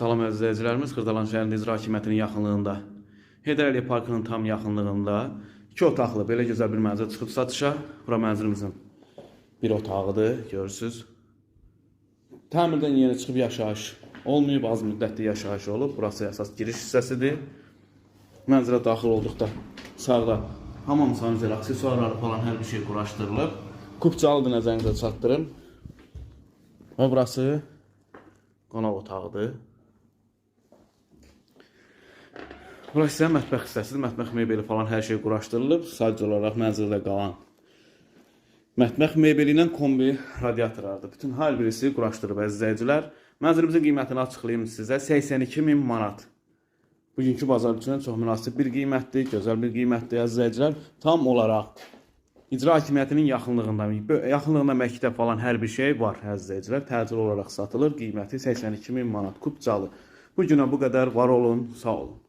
Salam əziz izləyicilərimiz, Xırdalan şəhərində İcra Hakimiyyətinin yaxınlığında, Heydər Əliyev Parkının tam yaxınlığında 2 otaqlı belə gözəl bir mənzil çıxıb satışa. Bura mənzilimizin bir otağıdır, görürsünüz. Təmirdən yeni çıxıb yaşayış olmayıb, az müddətli yaşayış olub. Burası əsas giriş hissəsidir. Mənzilə daxil olduqda sağda hamam sanitär aksesuarları falan hər bir şey quraşdırılıb. Kupçalıdır, nəzərinizə çatdırım. Və burası qonaq otağıdır. Burası isə mətbəx hissəsidir. Mətbəx mebeli falan hər şey quraşdırılıb. Sadəcə olaraq mənzildə qalan mətbəx mebeli ilə kombi radiatorlardır. Bütün hər birisi quraşdırıb əziz izləyicilər. Mənzilimizin qiymətini açıqlayım sizə. 82.000 manat. Bugünkü bazar üçün çox münasib bir qiymətdir, gözəl bir qiymətdir əziz izləyicilər. Tam olaraq İcra Hakimiyyətinin yaxınlığında məktəb falan hər bir şey var əziz izləyicilər. Təcil olaraq satılır. Qiyməti 82.000 manat. Kupçalı. Bu günə bu qədər. Var olun, sağ olun.